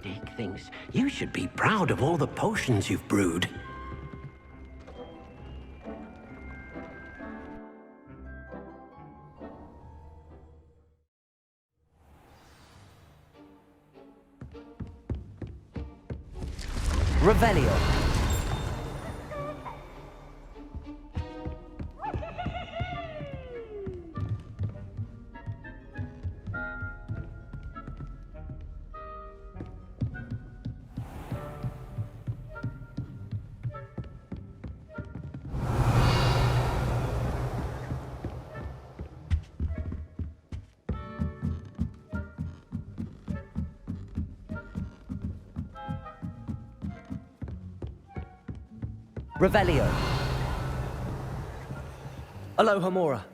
Dick thinks you should be proud of all the potions you've brewed. Revelio. Revelio. Aloha Mora.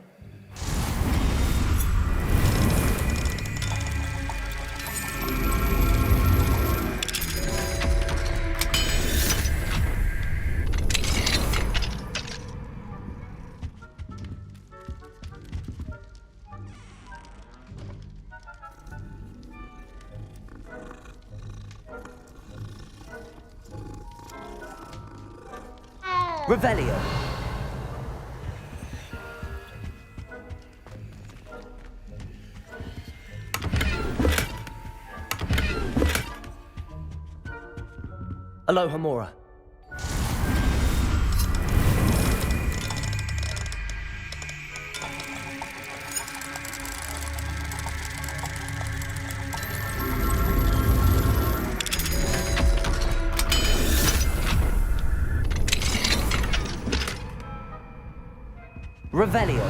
Revelio. Aloha Mora. Revelio.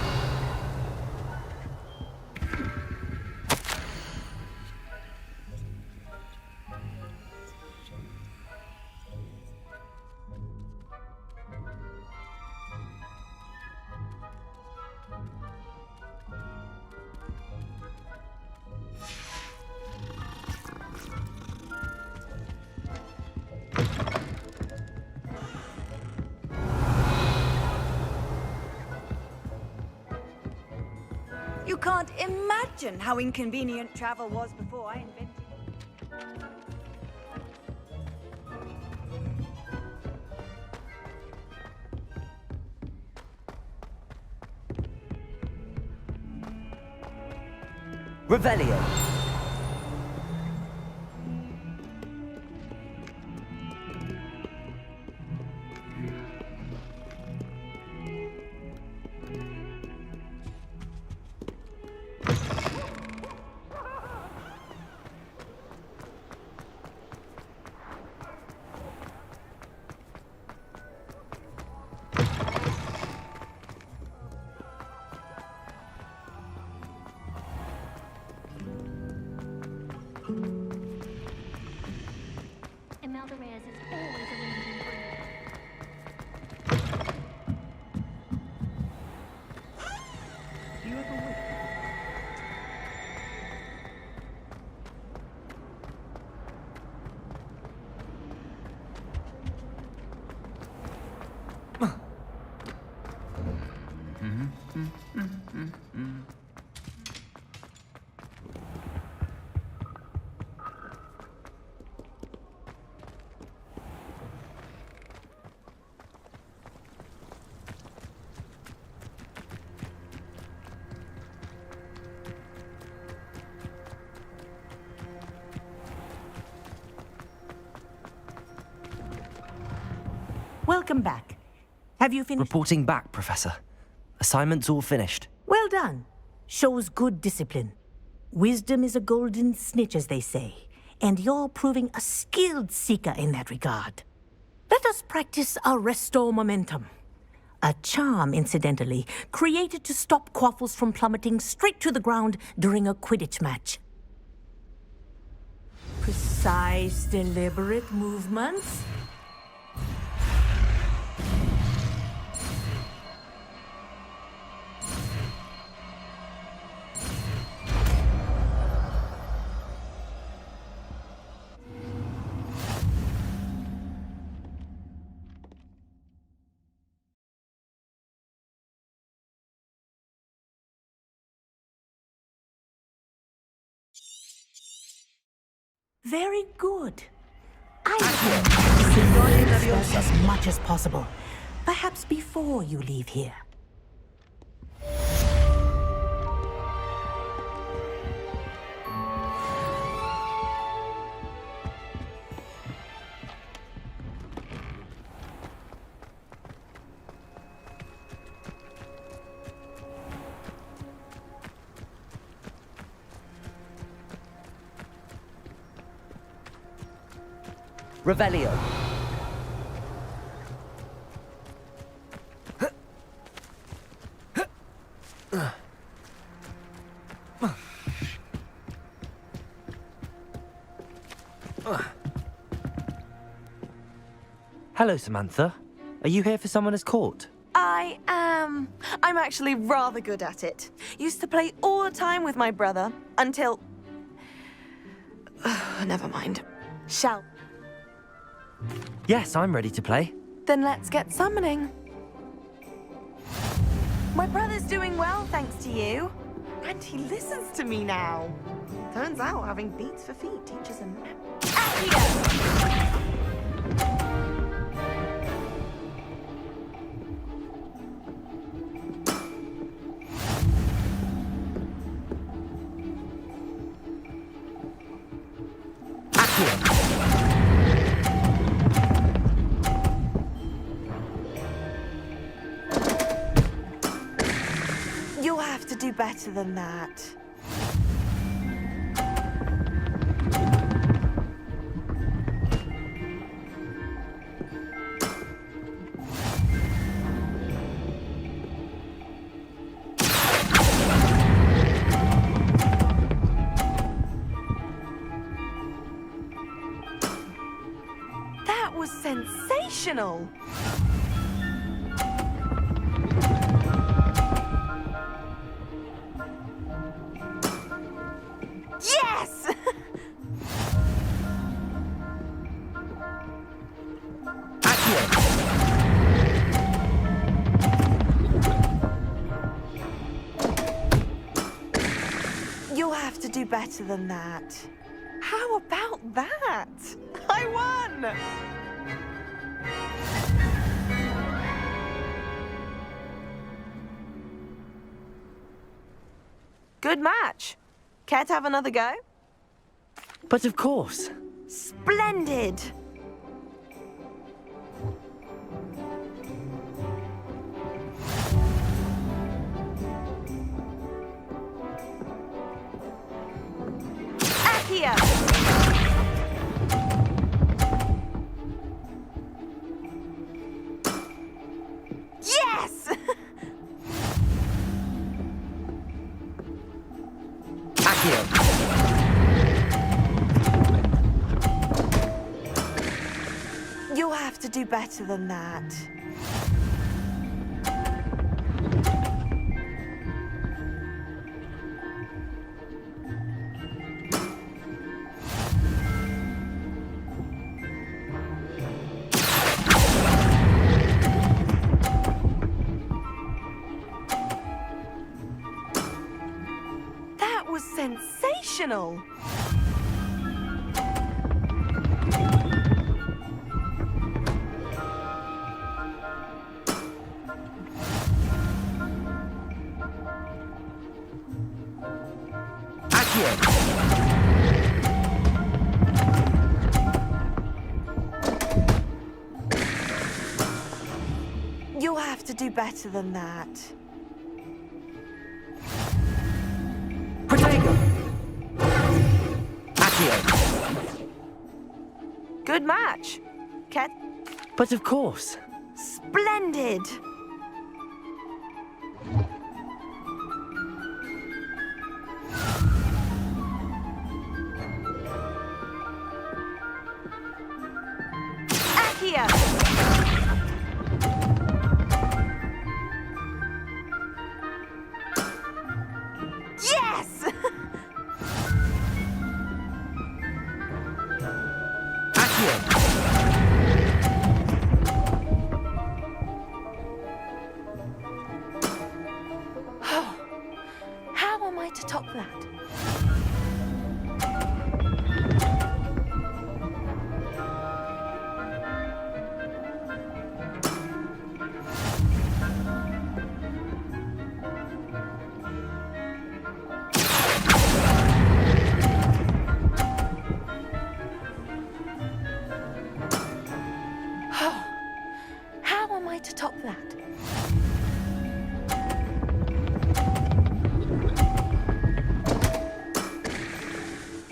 You can't imagine how inconvenient travel was before I invented it. Revelio. welcome back. Have you finished? Reporting back, Professor. Assignment's all finished. Well done. Shows good discipline. Wisdom is a golden snitch, as they say, and you're proving a skilled seeker in that regard. Let us practice our restore momentum. A charm, incidentally, created to stop quaffles from plummeting straight to the ground during a Quidditch match. Precise, deliberate movements. Very good. I will as much as possible. Perhaps before you leave here. Revelio. Hello, Samantha. Are you here for someone as court? I am. I'm actually rather good at it. Used to play all the time with my brother until... Never mind. Shall. Yes, I'm ready to play. Then let's get summoning. My brother's doing well, thanks to you. And he listens to me now. Turns out having beats for feet teaches him... Accio! You'll have to do better than that. That was sensational! Yes! You'll have to do better than that. How about that? I won! Good match. Care to have another go? But of course. Splendid! Accio! Yes! You'll have to do better than that. That was sensational! You'll have to do better than that. Protego! Accio! Good match. Ket. But of course. Splendid. Accio! Yes! Accio! How am I to top that? How am I to top that?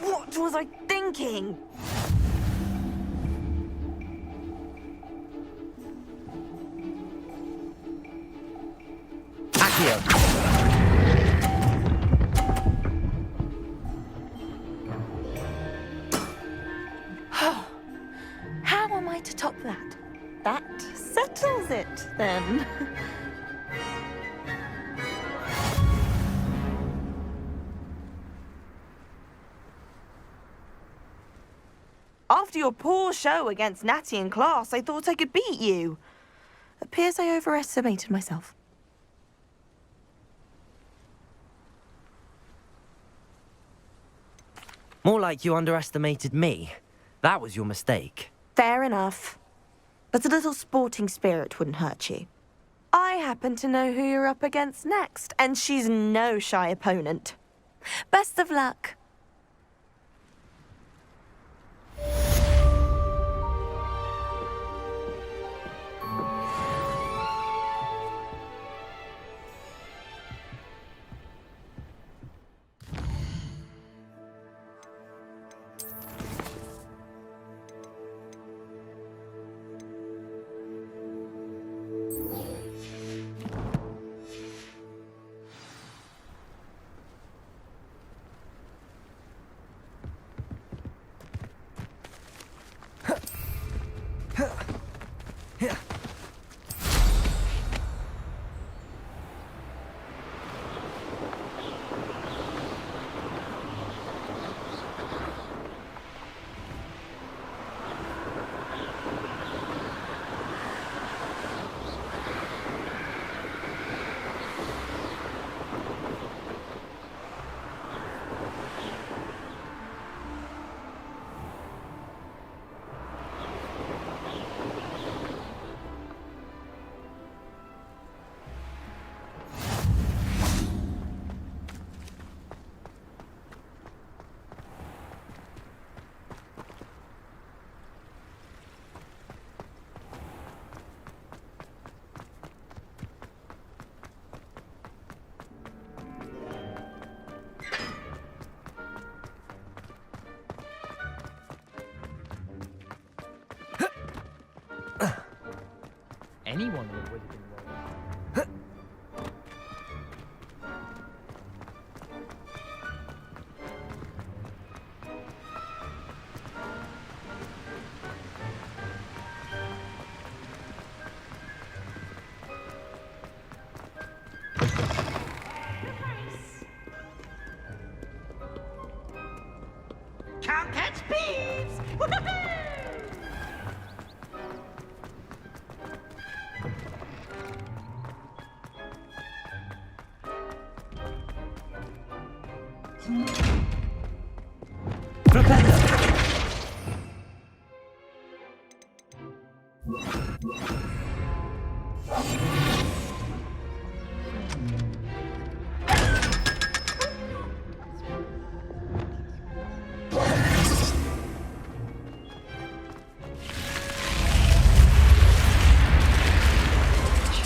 What was I thinking? Accio! How am I to top that? That settles it, then. After your poor show against Natty in class, I thought I could beat you. Appears I overestimated myself. More like you underestimated me. That was your mistake. Fair enough. But a little sporting spirit wouldn't hurt you. I happen to know who you're up against next, and she's no shy opponent. Best of luck. Anyone with wisdom roll. Can't catch bees! Woohoo!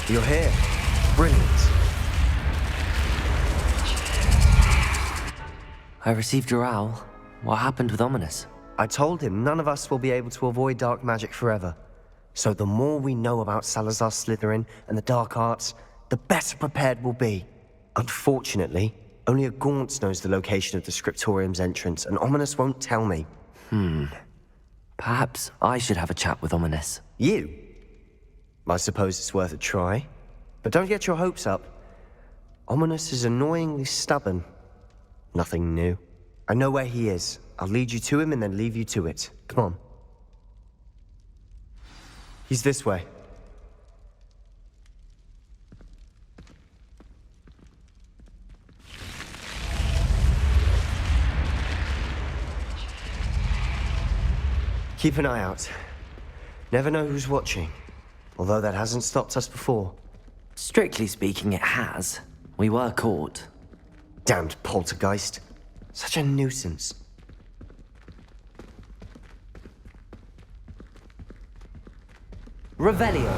You're here. Brilliant. I received your owl. What happened with Ominous? I told him none of us will be able to avoid dark magic forever. So the more we know about Salazar Slytherin and the dark arts, the better prepared we'll be. Unfortunately, only a Gaunt knows the location of the scriptorium's entrance, and Ominous won't tell me. Perhaps I should have a chat with Ominous. You? I suppose it's worth a try. But don't get your hopes up. Ominous is annoyingly stubborn. Nothing new. I know where he is. I'll lead you to him and then leave you to it. Come on. He's this way. Keep an eye out. Never know who's watching. Although that hasn't stopped us before. Strictly speaking, it has. We were caught. Damned poltergeist. Such a nuisance. Revelio.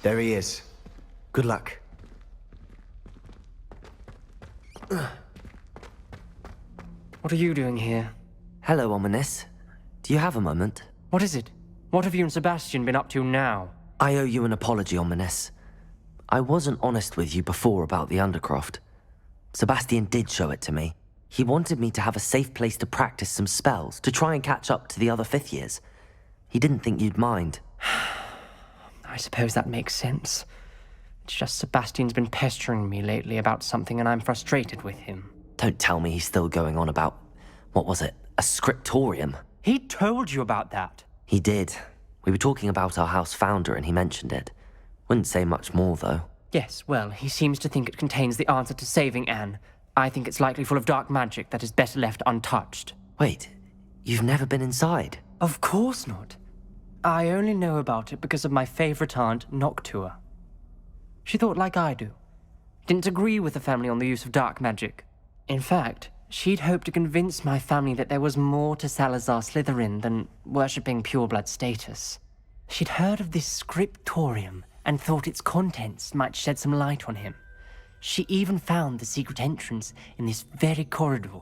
There he is. Good luck. What are you doing here? Hello, Ominous. Do you have a moment? What is it? What have you and Sebastian been up to now? I owe you an apology, Ominous. I wasn't honest with you before about the Undercroft. Sebastian did show it to me. He wanted me to have a safe place to practice some spells, to try and catch up to the other fifth years. He didn't think you'd mind. I suppose that makes sense. It's just Sebastian's been pestering me lately about something and I'm frustrated with him. Don't tell me he's still going on about, what was it, a scriptorium? He told you about that. He did. We were talking about our house founder and he mentioned it. Wouldn't say much more, though. Yes, well, he seems to think it contains the answer to saving Anne. I think it's likely full of dark magic that is better left untouched. Wait, you've never been inside? Of course not. I only know about it because of my favorite aunt, Noctua. She thought like I do. Didn't agree with the family on the use of dark magic. In fact, she'd hoped to convince my family that there was more to Salazar Slytherin than worshipping pureblood status. She'd heard of this scriptorium and thought its contents might shed some light on him. She even found the secret entrance in this very corridor.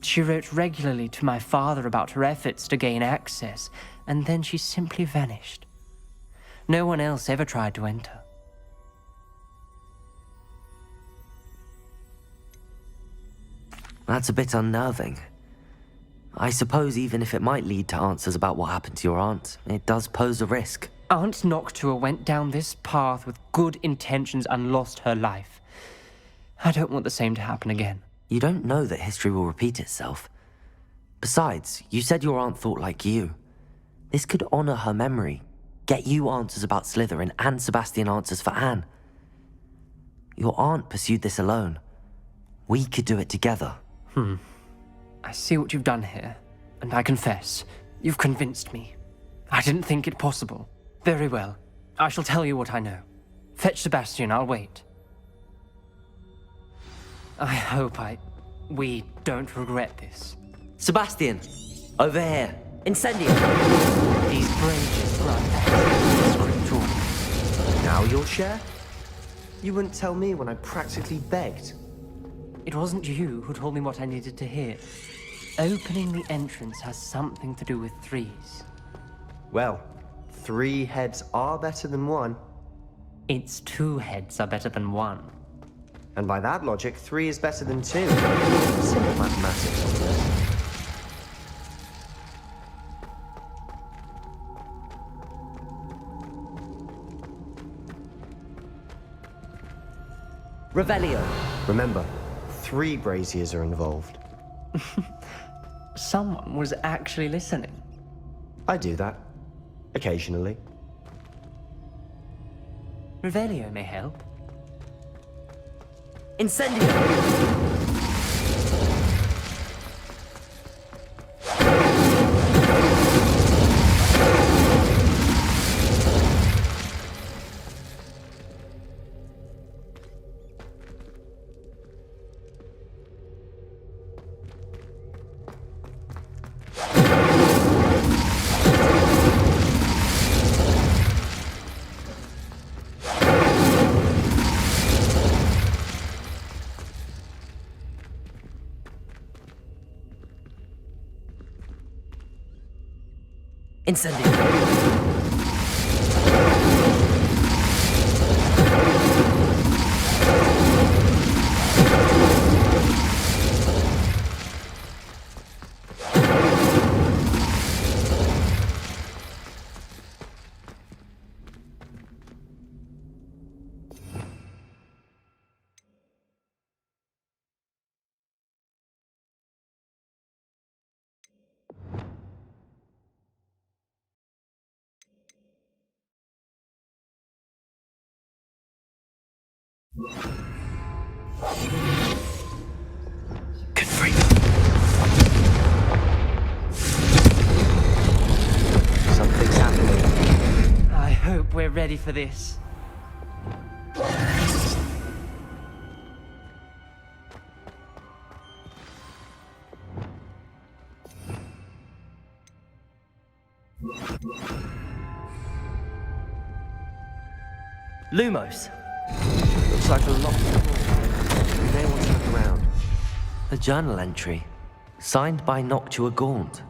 She wrote regularly to my father about her efforts to gain access, and then she simply vanished. No one else ever tried to enter. That's a bit unnerving. I suppose even if it might lead to answers about what happened to your aunt, it does pose a risk. Aunt Noctua went down this path with good intentions and lost her life. I don't want the same to happen again. You don't know that history will repeat itself. Besides, you said your aunt thought like you. This could honor her memory, get you answers about Slytherin and Sebastian answers for Anne. Your aunt pursued this alone. We could do it together. I see what you've done here, and I confess, you've convinced me. I didn't think it possible. Very well. I shall tell you what I know. Fetch Sebastian, I'll wait. I hope we don't regret this. Sebastian! Over here! Incendio! These branches run scriptorary. Now you'll share? You wouldn't tell me when I practically begged. It wasn't you who told me what I needed to hear. Opening the entrance has something to do with threes. Well, 3 heads are better than 1. Its 2 heads are better than 1. And by that logic, 3 is better than 2. Simple mathematics on this. Revelio! Remember, 3 braziers are involved. Someone was actually listening. I do that. Occasionally. Revelio may help. Incendio! Incendio. Good freak. Something's happening. I hope we're ready for this. Lumos. Looks like a locked door. You may want to look around. A journal entry. Signed by Noctua Gaunt.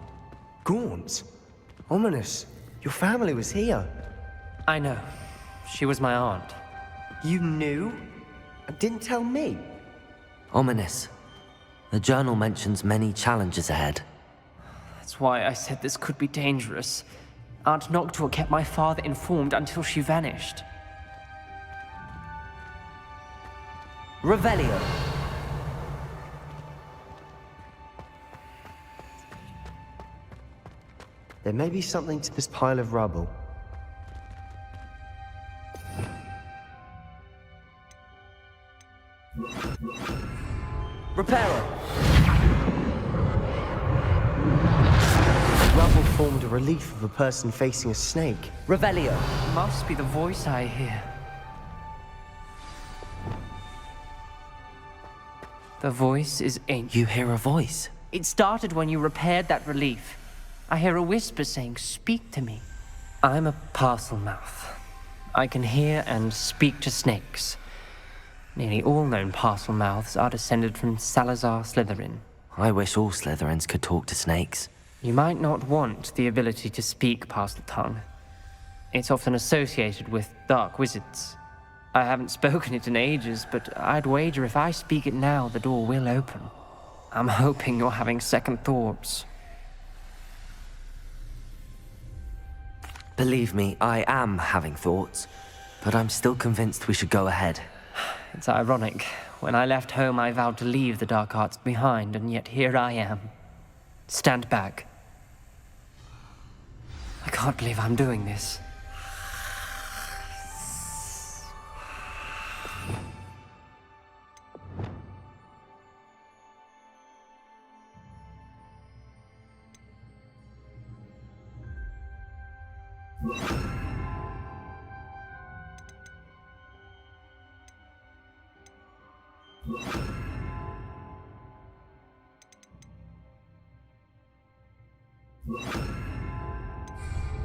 Gaunt? Ominous. Your family was here. I know. She was my aunt. You knew? And didn't tell me? Ominous. The journal mentions many challenges ahead. That's why I said this could be dangerous. Aunt Noctua kept my father informed until she vanished. Revelio. There may be something to this pile of rubble. Reparo. Rubble formed a relief of a person facing a snake. Revelio. Must be the voice I hear. The voice is ancient. You hear a voice. It started when you repaired that relief. I hear a whisper saying, "Speak to me." I'm a parcel mouth. I can hear and speak to snakes. Nearly all known parcel mouths are descended from Salazar Slizerina. I wish all Slytherins could talk to snakes. You might not want the ability to speak parcel tongue. It's often associated with dark wizards. I haven't spoken it in ages, but I'd wager if I speak it now, the door will open. I'm hoping you're having second thoughts. Believe me, I am having thoughts, but I'm still convinced we should go ahead. It's ironic. When I left home, I vowed to leave the dark arts behind, and yet here I am. Stand back. I can't believe I'm doing this.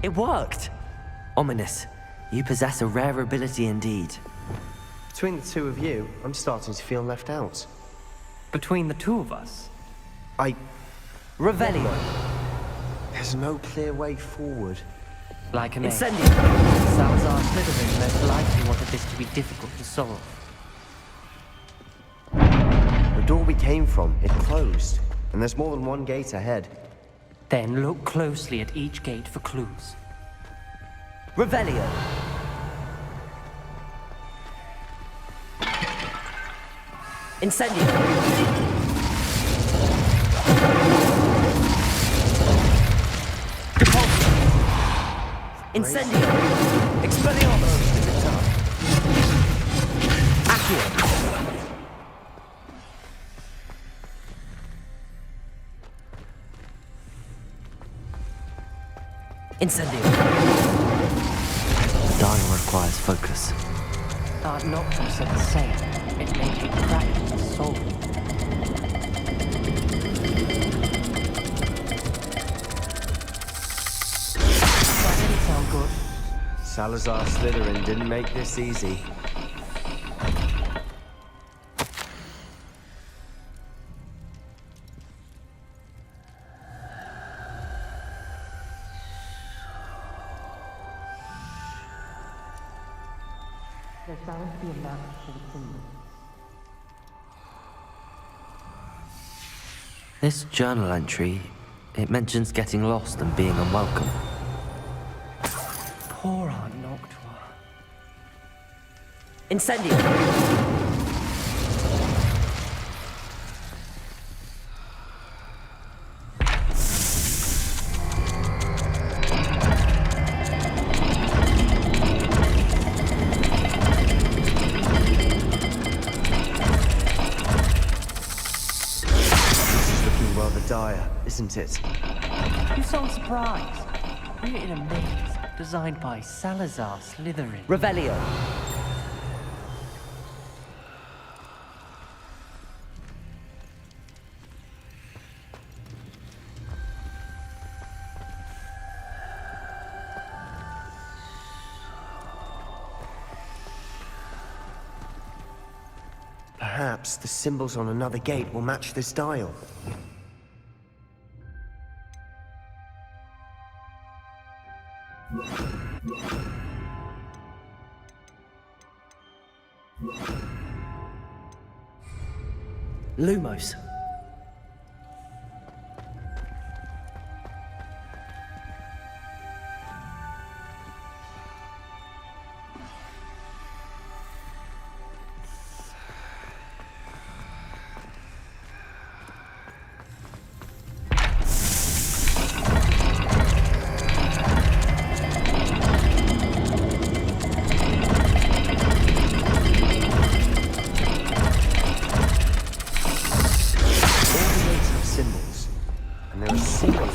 It worked! Ominous. You possess a rare ability indeed. Between the two of you, I'm starting to feel left out. Between the two of us, Revelio. There's no clear way forward. like a mate. Incendio. Salazar Slizerina most likely wanted this to be difficult to solve. The door we came from, it closed. And there's more than one gate ahead. Then look closely at each gate for clues. Revelio. Incendio. Incendio. Expelliarmus. Accio. Incendio. Dying requires focus. Aunt Noctua said the same. It may take practice to solve it. That didn't sound good. Salazar Slizerina didn't make this easy. must be a map for the symbol. This journal entry, it mentions getting lost and being unwelcome. Poor Aunt Noctua. Incendio! Dire, isn't it? You sound surprised. We're in a maze designed by Salazar Slizerina. Revelio. Perhaps the symbols on another gate will match this dial. Lumos.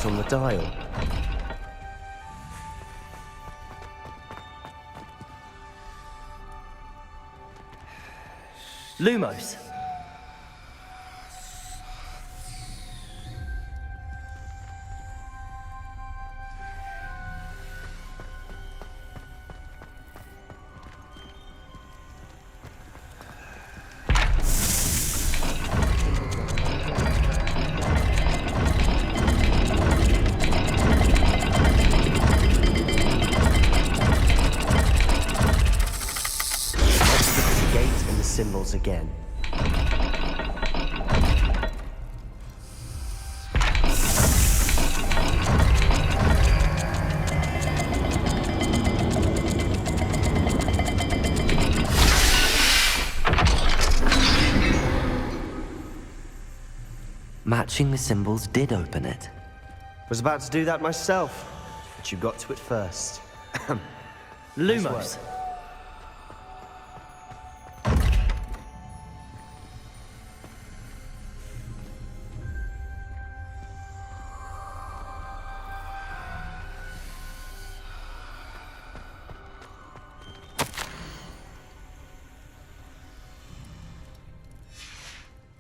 On the dial. Lumos. Symbols again. Matching the symbols did open it. Was about to do that myself, but you got to it first. Lumos.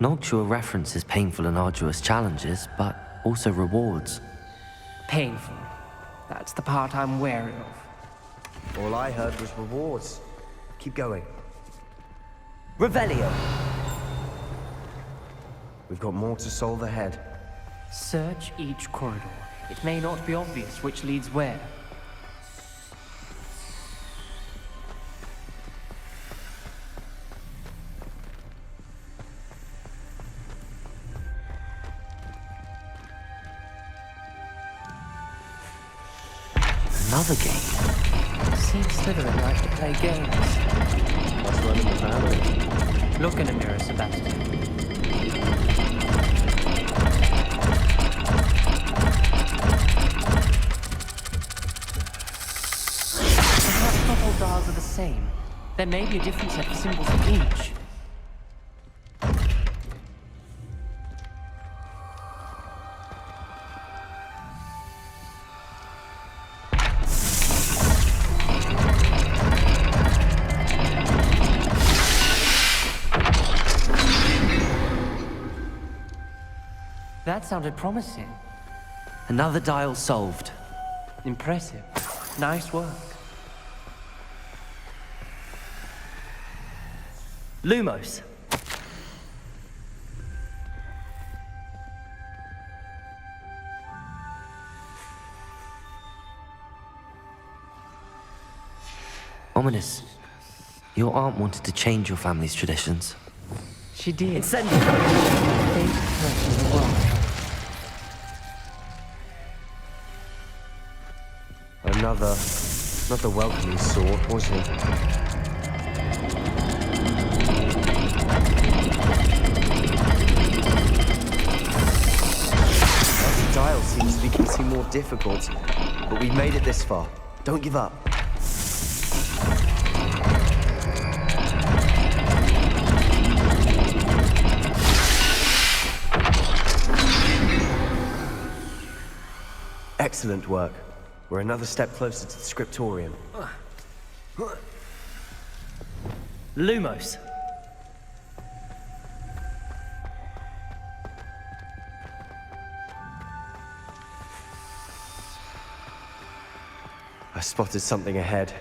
Noctua references painful and arduous challenges, but also rewards. Painful. That's the part I'm wary of. All I heard was rewards. Keep going. Revelio. We've got more to solve ahead. Search each corridor. It may not be obvious which leads where. Another game. Seems Slytherin like to play games. That's running the family. Look in a mirror, Sebastьян. Perhaps not all dials are the same. There may be a different set of symbols in each. That sounded promising. Another dial solved. Impressive. Nice work. Lumos. Ominous. Your aunt wanted to change your family's traditions. She did. Incendiary! Favorite person in the world. Another welcoming sword, wasn't it? Every dial seems to be getting more difficult, but we've made it this far. Don't give up. Excellent work. We're another step closer to the scriptorium. Lumos. I spotted something ahead.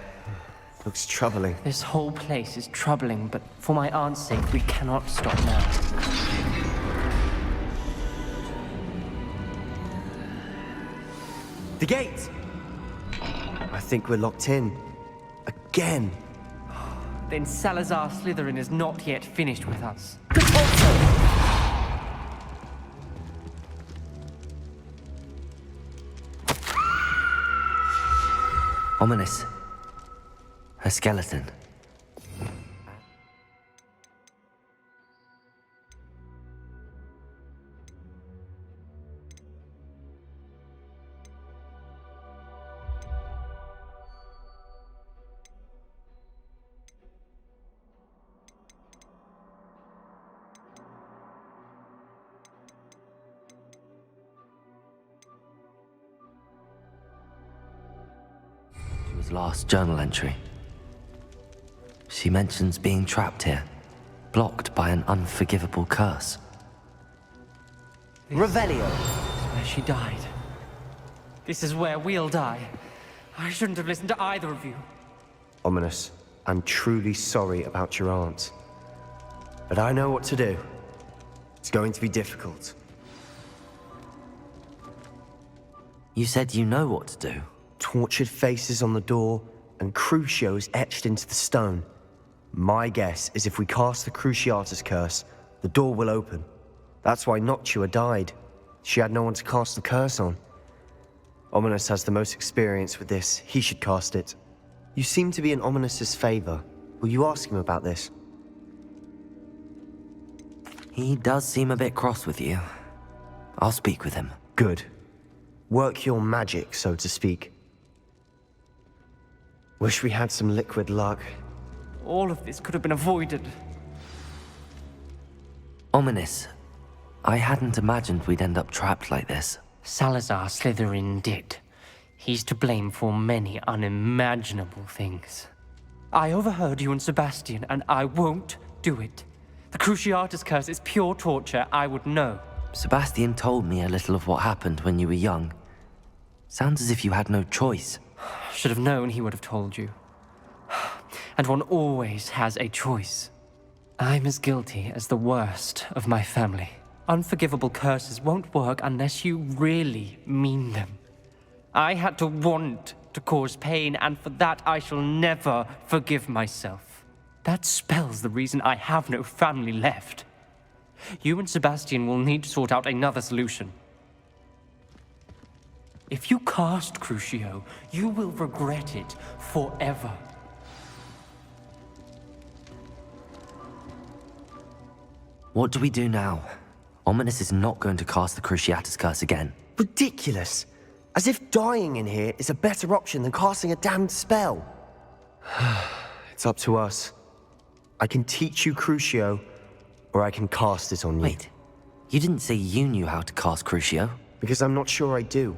Looks troubling. This whole place is troubling, but for my aunt's sake, we cannot stop now. The gate! I think we're locked in. Again. Then Salazar Slitherina is not yet finished with us. Ominous. Her skeleton. Last journal entry. She mentions being trapped here, blocked by an unforgivable curse. Revelio. Where she died. This is where we'll die. I shouldn't have listened to either of you. Ominous, I'm truly sorry about your aunt. But I know what to do. It's going to be difficult. You said you know what to do. Tortured faces on the door, and Crucio is etched into the stone. My guess is if we cast the Cruciatus curse, the door will open. That's why Noctua died. She had no one to cast the curse on. Ominous has the most experience with this. He should cast it. You seem to be in Ominous's favor. Will you ask him about this? He does seem a bit cross with you. I'll speak with him. Good. Work your magic, so to speak. Wish we had some liquid luck. All of this could have been avoided. Ominous. I hadn't imagined we'd end up trapped like this. Salazar Slitherina did. He's to blame for many unimaginable things. I overheard you and Sebastьян, and I won't do it. The Cruciatus curse is pure torture. I would know. Sebastьян told me a little of what happened when you were young. Sounds as if you had no choice. Should have known he would have told you. And one always has a choice. I'm as guilty as the worst of my family. Unforgivable curses won't work unless you really mean them. I had to want to cause pain, and for that I shall never forgive myself. That spells the reason I have no family left. You and Sebastьян will need to sort out another solution. If you cast Crucio, you will regret it forever. What do we do now? Ominous is not going to cast the Cruciatus curse again. Ridiculous. As if dying in here is a better option than casting a damned spell. It's up to us. I can teach you Crucio, or I can cast it on you. Wait, you didn't say you knew how to cast Crucio? Because I'm not sure I do.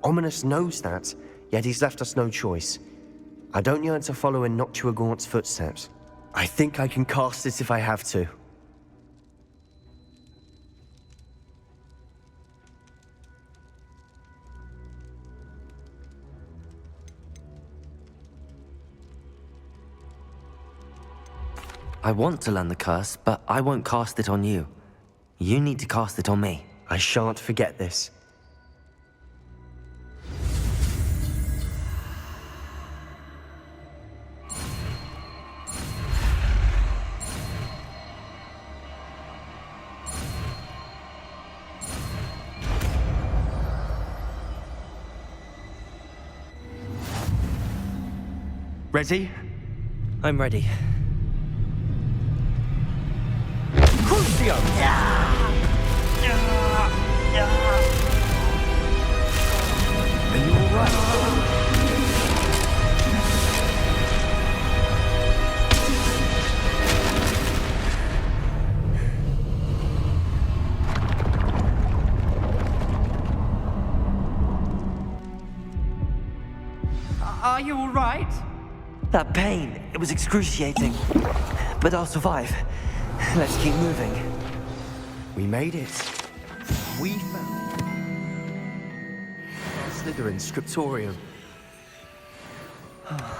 Ominous knows that, yet he's left us no choice. I don't yearn to follow in Noctua Gaunt's footsteps. I think I can cast it if I have to. I want to learn the curse, but I won't cast it on you. You need to cast it on me. I shan't forget this. Ready? I'm ready. Crucio! Are you alright? Are you all right? That pain, it was excruciating. But I'll survive. Let's keep moving. We made it. We found Slytherin's scriptorium.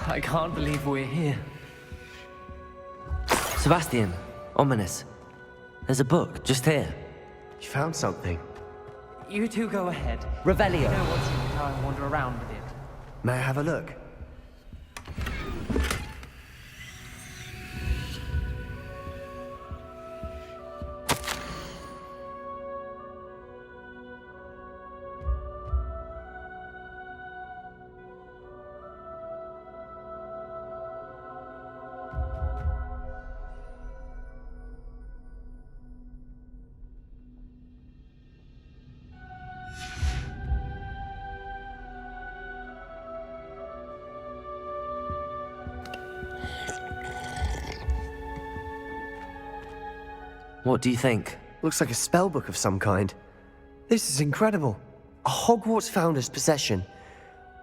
I can't believe we're here. Sebastian, ominous. There's a book just here. You found something. You two go ahead. Revelio. You know what's in it, I'll wander around with it. May I have a look? What do you think? Looks like a spellbook of some kind. This is incredible. A Hogwarts founder's possession.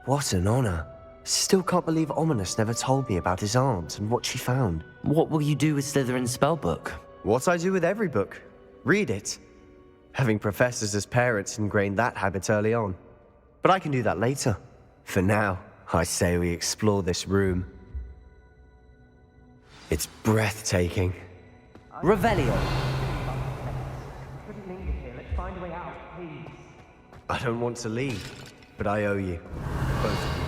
What an honor. Still can't believe Ominous never told me about his aunt and what she found. What will you do with Slytherin's spellbook? What I do with every book. Read it. Having professors as parents ingrained that habit early on. But I can do that later. For now, I say we explore this room. It's breathtaking. Revelio. Let's find a way out, please. I don't want to leave, but I owe you. Both of you.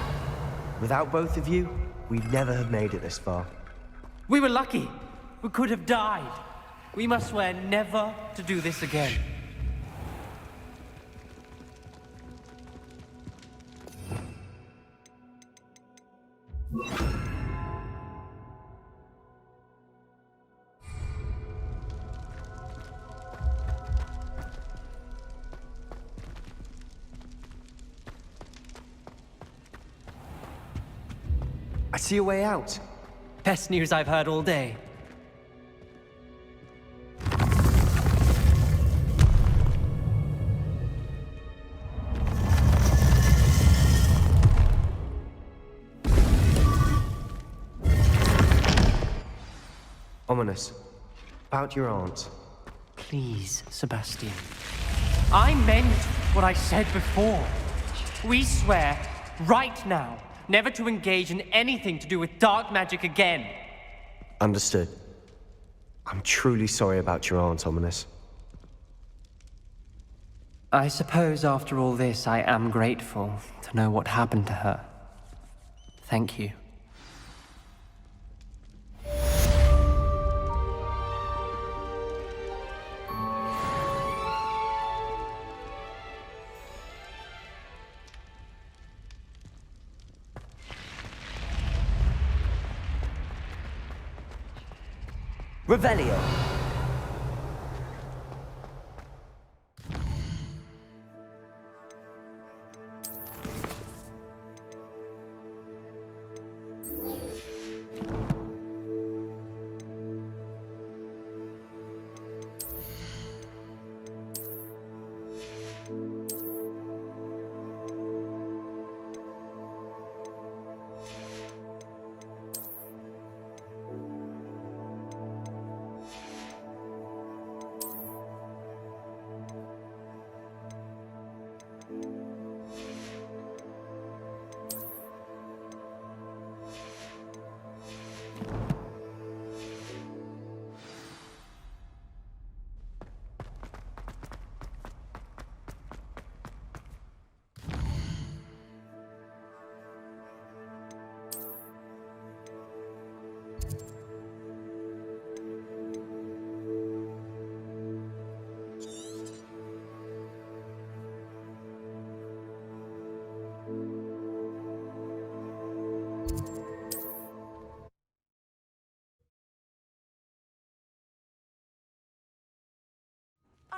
Without both of you, we'd never have made it this far. We were lucky. We could have died. We must swear never to do this again. I see a way out. Best news I've heard all day. Ominous. About your aunt. Please, Sebastian. I meant what I said before. We swear, right now, never to engage in anything to do with dark magic again. Understood. I'm truly sorry about your aunt, Ominous. I suppose after all this, I am grateful to know what happened to her. Thank you. Revelio.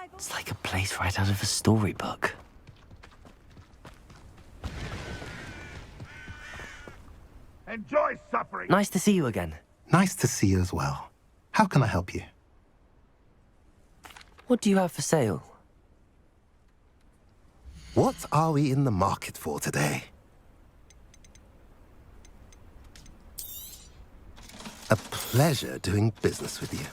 arrival. It's like a place right out of a storybook. Enjoy suffering. Nice to see you again. Nice to see you as well. How can I help you? What do you have for sale? What are we in the market for today? A pleasure doing business with you.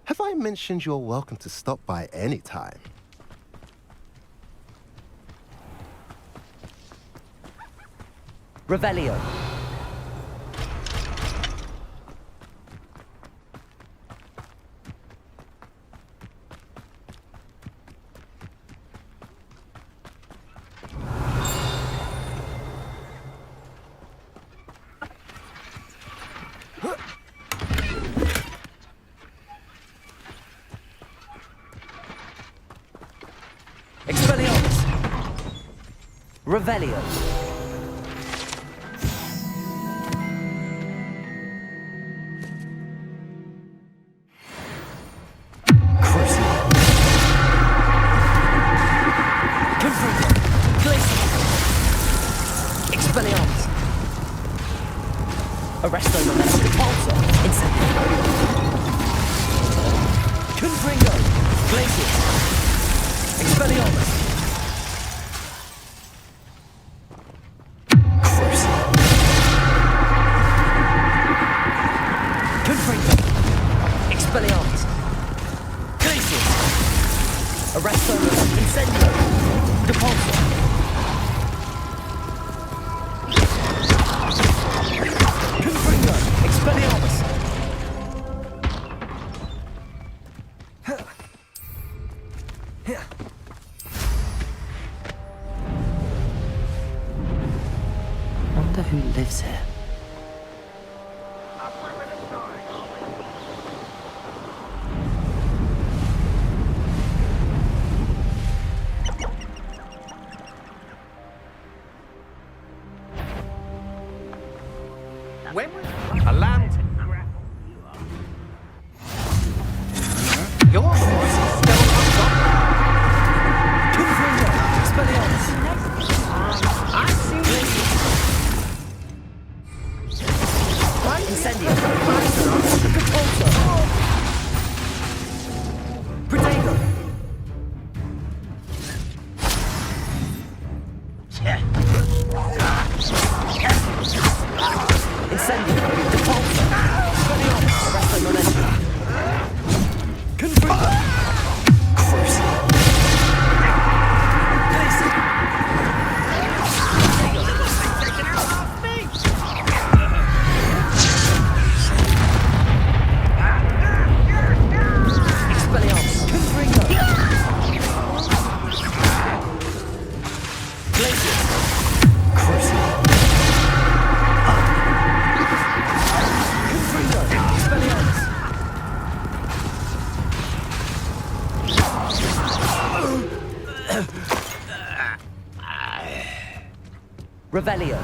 Have I mentioned you're welcome to stop by any time? Revelio. Expelliarmus. Revelio. Crucial. Confringo. Glacial. Expelliarmus. Arresto Momentum. Repulsor. Incendio. Confringo. Glacial. Expelliarmus. Crucial. Confringo. Expelliarmus. Glacial. Arresto. Incendio. Repulsor. Confringo. Expelliarmus. Wonder who lives here. When was a lamb to grapple you are? Your voice is still Confringo. Expelliarmus. I see Incendio. Repulsor. Protego. Incendio. Repulsor. Expelliarmus. Arresto Momentum. Confringo. Crucial. Glacial. Expelliarmus. Confringo. Glacial. Crucial. Confringo. Expelliarmus. Revelio.